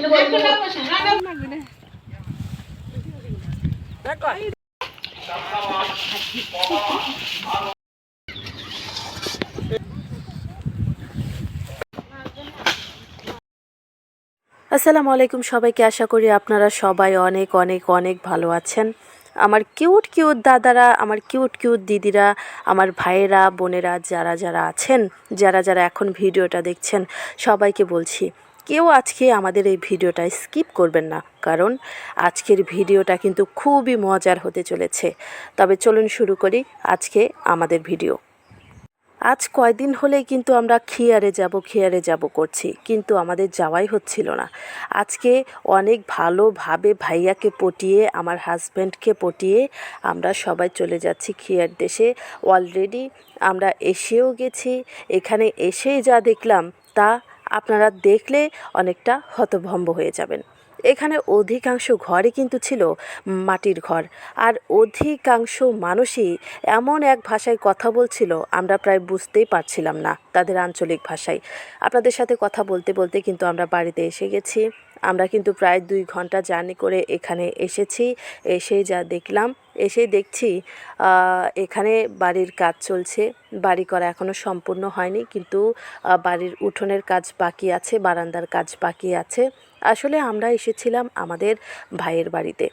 আসসালামু আলাইকুম সবাইকে, আশা করি আপনারা সবাই অনেক অনেক অনেক ভালো আছেন। আমার কিউট কিউট দাদারা, আমার কিউট কিউট দিদিরা, আমার ভাইয়েরা বোনেরা যারা যারা আছেন, যারা যারা এখন ভিডিওটা দেখছেন, সবাইকে বলছি কেউ আজকে আমাদের এই ভিডিওটা স্কিপ করবেন না, কারণ আজকের ভিডিওটা কিন্তু খুবই মজার হতে চলেছে। তবে চলুন শুরু করি আজকে আমাদের ভিডিও। আজ কয়দিন হলেই কিন্তু আমরা খিয়ারে যাব করছি, কিন্তু আমাদের যাওয়াই হচ্ছিল না। আজকে অনেক ভালোভাবে ভাইয়াকে পটিয়ে, আমার হাজব্যান্ডকে পটিয়ে আমরা সবাই চলে যাচ্ছি খিয়ার দেশে। অলরেডি আমরা এসেও গেছি। এখানে এসেই যা দেখলাম তা আপনারা দেখলে অনেকটা হতভম্ব হয়ে যাবেন। এখানে অধিকাংশ ঘরই কিন্তু ছিল মাটির ঘর, আর অধিকাংশ মানুষই এমন এক ভাষায় কথা বলছিল আমরা প্রায় বুঝতেই পারছিলাম না তাদের আঞ্চলিক ভাষায়। আপনাদের সাথে কথা বলতে বলতে কিন্তু আমরা বাড়িতে এসে গেছি। আমরা কিন্তু প্রায় 2 ঘন্টা জার্নি করে এখানে এসেছি। এসেই যা দেখলাম, এসেই দেখছি এখানে বাড়ির কাজ চলছে। বাড়ি করা এখনও সম্পূর্ণ হয়নি, কিন্তু বাড়ির উঠোনের কাজ বাকি আছে, বারান্দার কাজ বাকি আছে। আসলে আমরা এসেছিলাম আমাদের ভাইয়ের বাড়িতে।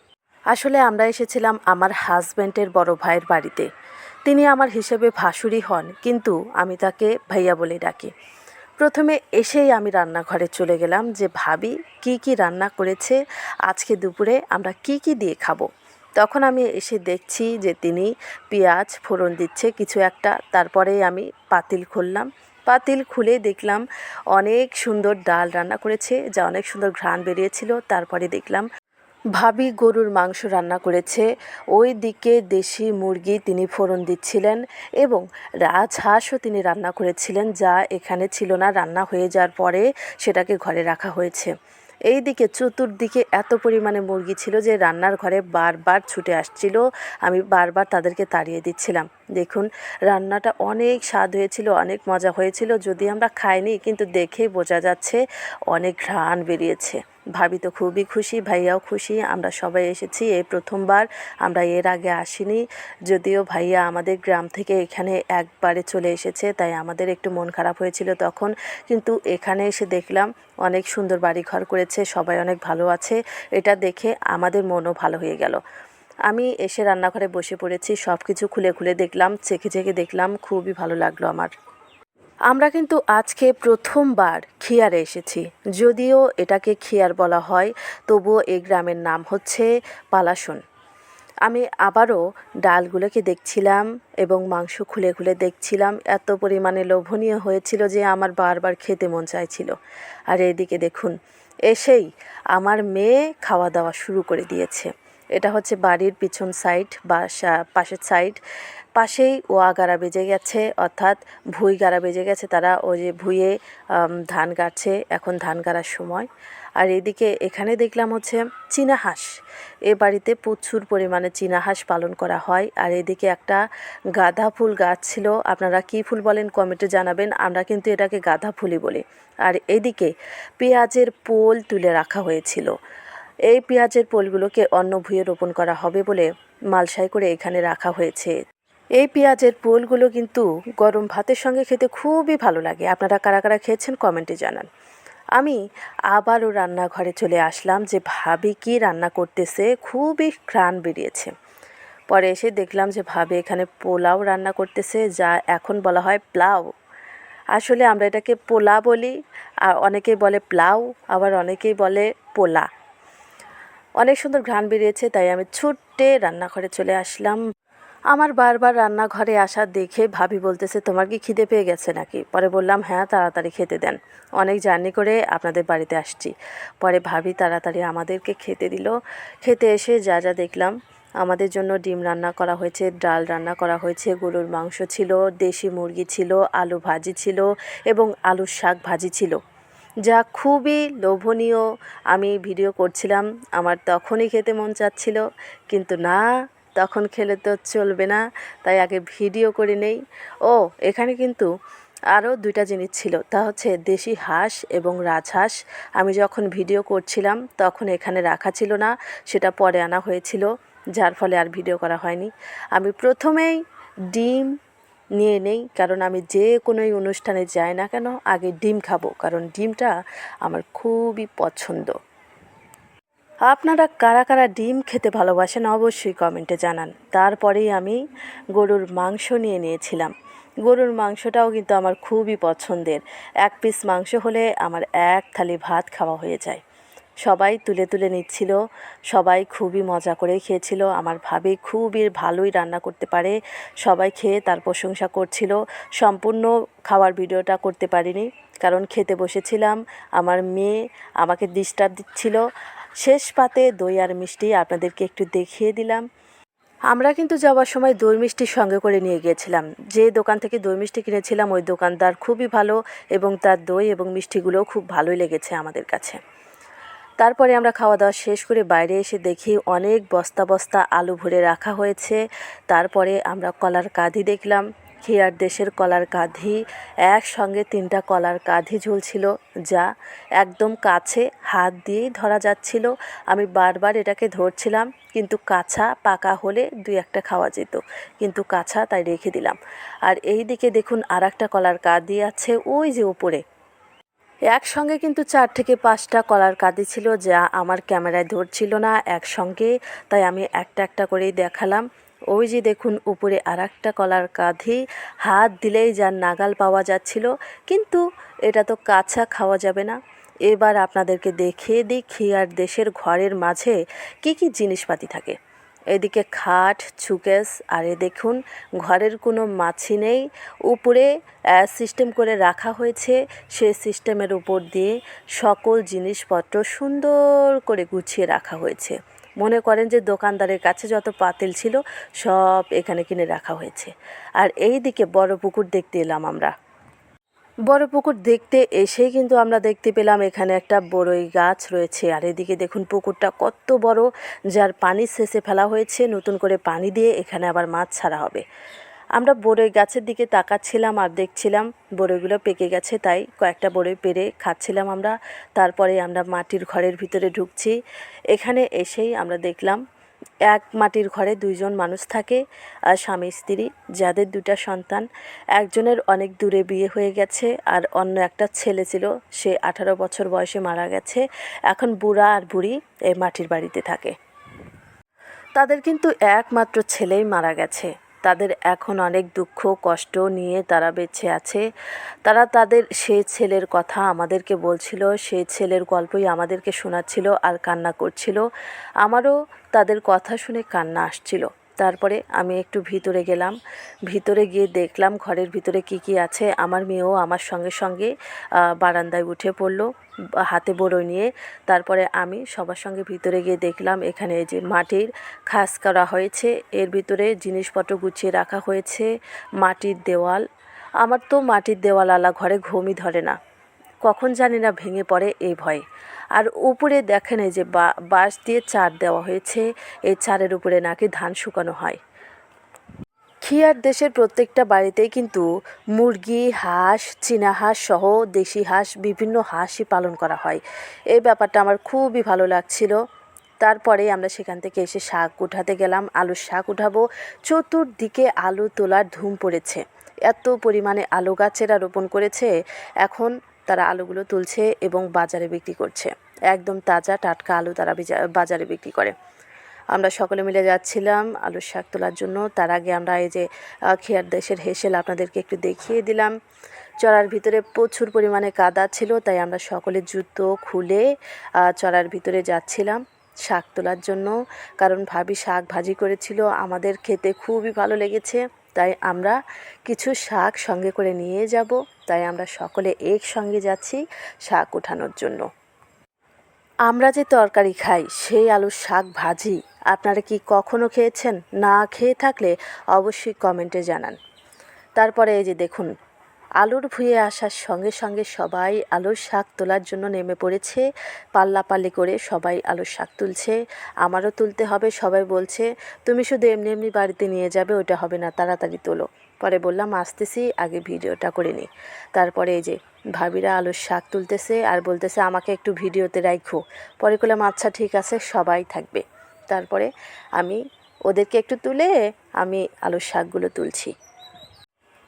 আসলে আমরা এসেছিলাম আমার হাজব্যান্ডের বড় ভাইয়ের বাড়িতে। তিনি আমার হিসেবে ভাসুরি হন, কিন্তু আমি তাকে ভাইয়া বলে ডাকি। প্রথমে এসেই আমি রান্নাঘরে চলে গেলাম যে ভাবি কি কি রান্না করেছে, আজকে দুপুরে আমরা কি কি দিয়ে খাবো। তখন আমি এসে দেখছি যে তিনি পেঁয়াজ ফোড়ন দিচ্ছে কিছু একটা। তারপরেই আমি পাতিল খুললাম। পাতিল খুলে দেখলাম অনেক সুন্দর ডাল রান্না করেছে, যা অনেক সুন্দর ঘ্রাণ বেরিয়েছিল। তারপরে দেখলাম ভাবি গরুর মাংস রান্না করেছে। ওই দিকে দেশি মুরগি তিনি ফোড়ন দিচ্ছিলেন, এবং রাজহাঁসও তিনি রান্না করেছিলেন, যা এখানে ছিল না, রান্না হয়ে যাওয়ার পরে সেটাকে ঘরে রাখা হয়েছে। এই দিকে চতুর্দিকে এত পরিমাণে মুরগি ছিল যে রান্নার ঘরে বারবার ছুটে আসছিল। আমি বারবার তাদেরকে তাড়িয়ে দিচ্ছিলাম। দেখুন, রান্নাটা অনেক স্বাদ হয়েছিল, অনেক মজা হয়েছিল। যদি আমরা খাইনি, কিন্তু দেখেই বোঝা যাচ্ছে অনেক ঘ্রাণ বেরিয়েছে। ভাবি তো খুবই খুশি, ভাইয়াও খুশি। আমরা সবাই এসেছি, এই প্রথমবার, আমরা এর আগে আসিনি। যদিও ভাইয়া আমাদের গ্রাম থেকে এখানে একবারে চলে এসেছে, তাই আমাদের একটু মন খারাপ হয়েছিল তখন। কিন্তু এখানে এসে দেখলাম অনেক সুন্দর বাড়িঘর করেছে, সবাই অনেক ভালো আছে। এটা দেখে আমাদের মনও ভালো হয়ে গেল। আমি এসে রান্নাঘরে বসে পড়েছি, সব কিছু খুলে খুলে দেখলাম, চেখে চেখে দেখলাম, খুবই ভালো লাগলো আমার। আমরা কিন্তু আজকে প্রথমবার খিয়ারে এসেছি। যদিও এটাকে খিয়ার বলা হয়, তবুও এই গ্রামের নাম হচ্ছে পালাশন। আমি আবারও ডালগুলোকে দেখছিলাম এবং মাংস খুলে খুলে দেখছিলাম। এত পরিমাণে লোভনীয় হয়েছিল যে আমার বারবার খেতে মন চাইছিল। আর এদিকে দেখুন, এসেই আমার মেয়ে খাওয়া দাওয়া শুরু করে দিয়েছে। এটা হচ্ছে বাড়ির পিছন সাইড বা পাশের সাইড। পাশেই ওয়া গাড়া বেজে গেছে, অর্থাৎ ভুঁই গাড়া বেজে গেছে। তারা ওই যে ভুঁইয়ে ধান গাড়ছে, এখন ধান গাড়ার সময়। আর এদিকে এখানে দেখলাম হচ্ছে চীনা হাঁস। এ বাড়িতে প্রচুর পরিমাণে চীনা হাঁস পালন করা হয়। আর এদিকে একটা গাঁদা ফুল গাছ ছিল, আপনারা কী ফুল বলেন কমেন্টে জানাবেন, আমরা কিন্তু এটাকে গাঁদা ফুলই বলি। আর এদিকে পেঁয়াজের পোল তুলে রাখা হয়েছিল। এই পেঁয়াজের পোলগুলোকে অন্য ভুঁইয়ে রোপণ করা হবে বলে মালসাই করে এখানে রাখা হয়েছে। এই পেঁয়াজের পোলগুলো কিন্তু গরম ভাতের সঙ্গে খেতে খুবই ভালো লাগে। আপনারা কারা কারা খেয়েছেন কমেন্টে জানান। আমি আবারও রান্নাঘরে চলে আসলাম যে ভাবি কি রান্না করতেছে, খুবই ঘ্রাণ বেরিয়েছে। পরে এসে দেখলাম যে ভাবি এখানে পোলাও রান্না করতেছে, যা এখন বলা হয় প্লাউ। আসলে আমরা এটাকে পোলা বলি, আর অনেকেই বলে প্লাউ, আবার অনেকেই বলে পোলা। অনেক সুন্দর ঘ্রাণ বেরিয়েছে, তাই আমি ছুটে রান্নাঘরে চলে আসলাম। আমার বারবার রান্নাঘরে আসা দেখে ভাবি বলতেছে, তোমার কি খিদে পেয়ে গেছে নাকি? পরে বললাম, হ্যাঁ, তাড়াতাড়ি খেতে দেন, অনেক জার্নি করে আপনাদের বাড়িতে আসছি। পরে ভাবি তাড়াতাড়ি আমাদেরকে খেতে দিল। খেতে এসে যা যা দেখলাম, আমাদের জন্য ডিম রান্না করা হয়েছে, ডাল রান্না করা হয়েছে, গরুর মাংস ছিল, দেশি মুরগি ছিল, আলু ভাজি ছিল এবং আলুর শাক ভাজি ছিল, যা খুবই লোভনীয়। আমি ভিডিও করছিলাম, আমার তখনই খেতে মন চাচ্ছিল, কিন্তু না, তখন খেলে তো চলবে না, তাই আগে ভিডিও করে নেই। ও এখানে কিন্তু আরও দুইটা জিনিস ছিল, তা হচ্ছে দেশি হাঁস এবং রাজহাঁস। আমি যখন ভিডিও করছিলাম তখন এখানে রাখা ছিল না, সেটা পরে আনা হয়েছিল, যার ফলে আর ভিডিও করা হয়নি। আমি প্রথমেই ডিম নিয়ে নেই, কারণ আমি যে কোনোই অনুষ্ঠানে যাই না কেন আগে ডিম খাবো, কারণ ডিমটা আমার খুবই পছন্দ। আপনারা কারা কারা ডিম খেতে ভালোবাসেন অবশ্যই কমেন্টে জানান। তারপরেই আমি গরুর মাংস নিয়ে নিয়েছিলাম। গরুর মাংসটাও কিন্তু আমার খুবই পছন্দের। 1 পিস মাংস হলে আমার 1 থালি ভাত খাওয়া হয়ে যায়। সবাই তুলে তুলে নিচ্ছিল, সবাই খুবই মজা করে খেয়েছিল। আমার ভাবি খুবই ভালোই রান্না করতে পারে, সবাই খেয়ে তার প্রশংসা করছিল। সম্পূর্ণ খাওয়ার ভিডিওটা করতে পারিনি, কারণ খেতে বসেছিলাম, আমার মেয়ে আমাকে ডিস্টার্ব দিচ্ছিল। শেষ পাতে দই আর মিষ্টি আপনাদেরকে একটু দেখিয়ে দিলাম। আমরা কিন্তু যাওয়ার সময় দই মিষ্টি সঙ্গে করে নিয়ে গিয়েছিলাম। যে দোকান থেকে দই মিষ্টি কিনেছিলাম ওই দোকানদার খুবই ভালো, এবং তার দই এবং মিষ্টিগুলোও খুব ভালোই লেগেছে আমাদের কাছে। তারপরে আমরা খাওয়া দাওয়া শেষ করে বাইরে এসে দেখি অনেক বস্তা বস্তা আলু ভরে রাখা হয়েছে। তারপরে আমরা কলার কাঁধি দেখলাম, খিয়ার দেশের কলার কাঁধি। একসঙ্গে 3টা কলার কাঁধি ঝুলছিল, যা একদম কাছে হাত দিয়েই ধরা যাচ্ছিল। আমি বারবার এটাকে ধরছিলাম, কিন্তু কাঁচা পাকা হলে 2-1টা খাওয়া যেত, কিন্তু কাঁচা তাই রেখে দিলাম। আর এই দিকে দেখুন আরেকটা কলার কাঁধি আছে ওই যে উপরে। একসঙ্গে কিন্তু 4 থেকে 5টা কলার কাঁধি ছিল, যা আমার ক্যামেরায় ধরছিল না একসঙ্গে, তাই আমি একটা একটা করেই দেখালাম। ওই যে দেখুন উপরে আরেকটা কলার কাঁধি, হাত দিলেই যার নাগাল পাওয়া যাচ্ছিল, কিন্তু এটা তো কাঁচা খাওয়া যাবে না। এবার আপনাদেরকে দেখিয়ে দিই খিয়ার দেশের ঘরের মাঝে কী কী জিনিসপাতি থাকে। এদিকে খাট, সুকেস, আর এ দেখুন ঘরের কোনো মাছি নেই। উপরে সিস্টেম করে রাখা হয়েছে, সেই সিস্টেমের উপর দিয়ে সকল জিনিসপত্র সুন্দর করে গুছিয়ে রাখা হয়েছে। মনে করেন যে দোকানদারের কাছে যত পাতিল ছিল সব এখানে কিনে রাখা হয়েছে। আর এই দিকে বড় পুকুর দেখতে এলাম আমরা। বড় পুকুর দেখতে এসেই কিন্তু আমরা দেখতে পেলাম এখানে একটা বড়ই গাছ রয়েছে। আর এদিকে দেখুন পুকুরটা কত বড়, যার পানি সেচে ফেলা হয়েছে, নতুন করে পানি দিয়ে এখানে আবার মাছ ছাড়া হবে। আমরা বড়ই গাছের দিকে তাকাচ্ছিলাম আর দেখছিলাম বড়ইগুলো পেকে গেছে, তাই কয়েকটা বড়ই পেড়ে খাচ্ছিলাম আমরা। তারপরে আমরা মাটির ঘরের ভিতরে ঢুকছি। এখানে এসেই আমরা দেখলাম এক মাটির ঘরে 2জন মানুষ থাকে, স্বামী স্ত্রী, যাদের 2টা সন্তান। একজনের অনেক দূরে বিয়ে হয়ে গেছে, আর অন্য একটা ছেলে ছিল, সে 18 বছর বয়সে মারা গেছে। এখন বুড়া আর বুড়ি এই মাটির বাড়িতে থাকে। তাদের কিন্তু একমাত্র ছেলেই মারা গেছে। তাদের এখন অনেক দুঃখ কষ্ট নিয়ে তারা বেঁচে আছে। তারা তাদের সেই ছেলের কথা আমাদেরকে বলছিল, সেই ছেলের গল্পই আমাদেরকে শোনাচ্ছিল আর কান্না করছিল। আমারও তাদের কথা শুনে কান্না আসছিল। তারপরে আমি একটু ভিতরে গেলাম, ভিতরে গিয়ে দেখলাম ঘরের ভিতরে কি কি আছে। আমার মেয়েও আমার সঙ্গে সঙ্গে বারান্দায় উঠে পড়লো হাতে বড়ই নিয়ে। তারপরে আমি সবার সঙ্গে ভিতরে গিয়ে দেখলাম এখানে যে মাটির খাস করা হয়েছে, এর ভিতরে জিনিসপত্র গুছিয়ে রাখা হয়েছে। মাটির দেওয়াল, আমার তো মাটির দেওয়ালওয়ালা ঘরে ঘুমই ধরে না, কখন জানি না ভেঙে পড়ে এই ভয়ে। আর উপরে দেখেন এই যে বাঁশ দিয়ে চার দেওয়া হয়েছে, এই চারের উপরে নাকি ধান শুকানো হয়। খিয়ার দেশের প্রত্যেকটা বাড়িতেই কিন্তু মুরগি, হাঁস, চীনা হাঁস সহ দেশি হাঁস, বিভিন্ন হাঁসই পালন করা হয়। এই ব্যাপারটা আমার খুবই ভালো লাগছিল। তারপরে আমরা সেখান থেকে এসে শাক উঠাতে গেলাম, আলুর শাক উঠাবো। চতুর্দিকে আলু তোলার ধুম পড়েছে, এত পরিমাণে আলু গাছেরা রোপণ করেছে। এখন তারা আলুগুলো তুলছে এবং বাজারে বিক্রি করছে। একদম তাজা টাটকা আলু তারা বাজারে বিক্রি করে। আমরা সকলে মিলে যাচ্ছিলাম আলুর শাক তোলার জন্য। তার আগে আমরা এই যে খিয়ার দেশের হেসেল আপনাদেরকে একটু দেখিয়ে দিলাম। চড়ার ভিতরে প্রচুর পরিমাণে কাদা ছিল, তাই আমরা সকলে জুতো খুলে চড়ার ভিতরে যাচ্ছিলাম শাক তোলার জন্য। কারণ ভাবি শাক ভাজি করেছিল, আমাদের খেতে খুবই ভালো লেগেছে, তাই আমরা কিছু শাক সঙ্গে করে নিয়ে যাব। তাই আমরা সকলে একসঙ্গে যাচ্ছি শাক ওঠানোর জন্য। আমরা যে তরকারি খাই সেই আলুর শাক ভাজি আপনারা কি কখনো খেয়েছেন? না খেয়ে থাকলে অবশ্যই কমেন্টে জানান। তারপরে এই যে দেখুন আলুর ভুঁয়ে আসার সঙ্গে সঙ্গে সবাই আলুর শাক তোলার জন্য নেমে পড়েছে। পাল্লাপাল্লি করে সবাই আলুর শাক তুলছে, আমারও তুলতে হবে। সবাই বলছে তুমি শুধু এমনি এমনি বাড়িতে নিয়ে যাবে, ওটা হবে না, তাড়াতাড়ি তোলো। পরে বললাম আসতেছি, আগে ভিডিওটা করে নিই। তারপরে এই যে ভাবিরা আলুর শাক তুলতেছে আর বলতেছে আমাকে একটু ভিডিওতে রাখো। পরে বললাম আচ্ছা ঠিক আছে, সবাই থাকবে। তারপরে আমি ওদেরকে একটু তুলে আমি আলুর শাকগুলো তুলছি।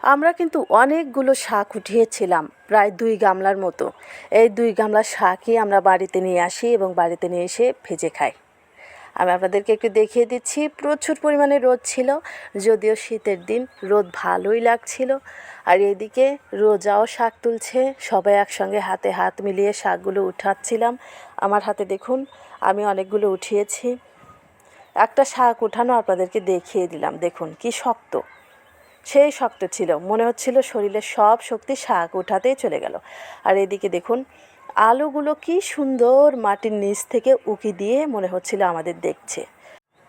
আমরা কিন্তু অনেকগুলো শাক উঠিয়েছিলাম, প্রায় 2 গামলার মতো। এই 2 গামলা শাকই আমরা বাড়িতে নিয়ে আসি এবং বাড়িতে নিয়ে এসে ভেজে খাই। আমি আপনাদেরকে একটু দেখিয়ে দিচ্ছি, প্রচুর পরিমাণে রোদ ছিল, যদিও শীতের দিন রোদ ভালোই লাগছিল। আর এদিকে রোজাও শাক তুলছে, সবাই একসঙ্গে হাতে হাত মিলিয়ে শাকগুলো উঠাচ্ছিলাম। আমার হাতে দেখুন আমি অনেকগুলো উঠিয়েছি। একটা শাক উঠানো আপনাদেরকে দেখিয়ে দিলাম, দেখুন কি শক্ত, সেই শক্ত ছিল, মনে হচ্ছিল শরীরের সব শক্তি শাক উঠাতেই চলে গেল। আর এদিকে দেখুন আলুগুলো কি সুন্দর মাটির নিচ থেকে উকি দিয়ে মনে হচ্ছিল আমাদের দেখছে।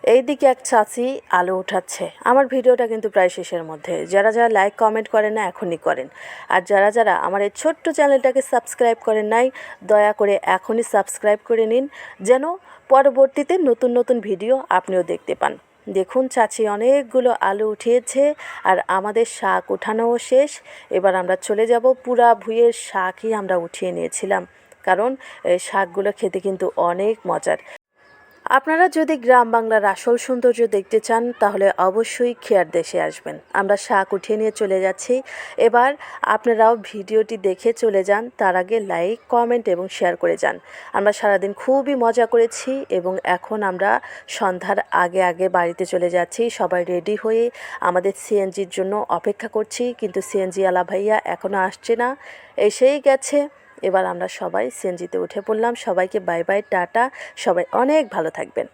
এইদিকে এক চাচি আলু উঠাচ্ছে। আমার ভিডিওটা কিন্তু প্রায় শেষের মধ্যে। যারা যারা লাইক কমেন্ট করেন না এখনই করেন, আর যারা যারা আমার এই ছোট্ট চ্যানেলটাকে সাবস্ক্রাইব করেন নাই দয়া করে এখনই সাবস্ক্রাইব করে নিন, যেন পরবর্তীতে নতুন নতুন ভিডিও আপনিও দেখতে পান। দেখুন চাচি অনেকগুলো আলু উঠিয়েছে আর আমাদের শাক উঠানোও শেষ। এবার আমরা চলে যাব, পুরা ভুঁইয়ের শাকই আমরা উঠিয়ে নিয়েছিলাম, কারণ এই শাকগুলো খেতে কিন্তু অনেক মজার। আপনারা যদি গ্রাম বাংলার আসল সৌন্দর্য দেখতে চান তাহলে অবশ্যই খেয়ার দেশে আসবেন। আমরা শাক উঠিয়ে নিয়ে চলে যাচ্ছি। এবার আপনারাও ভিডিওটি দেখে চলে যান, তার আগে লাইক কমেন্ট এবং শেয়ার করে যান। আমরা সারাদিন খুবই মজা করেছি এবং এখন আমরা সন্ধ্যার আগে আগে বাড়িতে চলে যাচ্ছি। সবাই রেডি হয়ে আমাদের সিএনজির জন্য অপেক্ষা করছি, কিন্তু সিএনজিওয়ালা ভাইয়া এখনও আসছে না, এসেই গেছে। এবার আমরা সবাই সিএনজিতে উঠে পড়লাম। সবাইকে বাই বাই, টাটা। সবাই অনেক ভালো থাকবেন।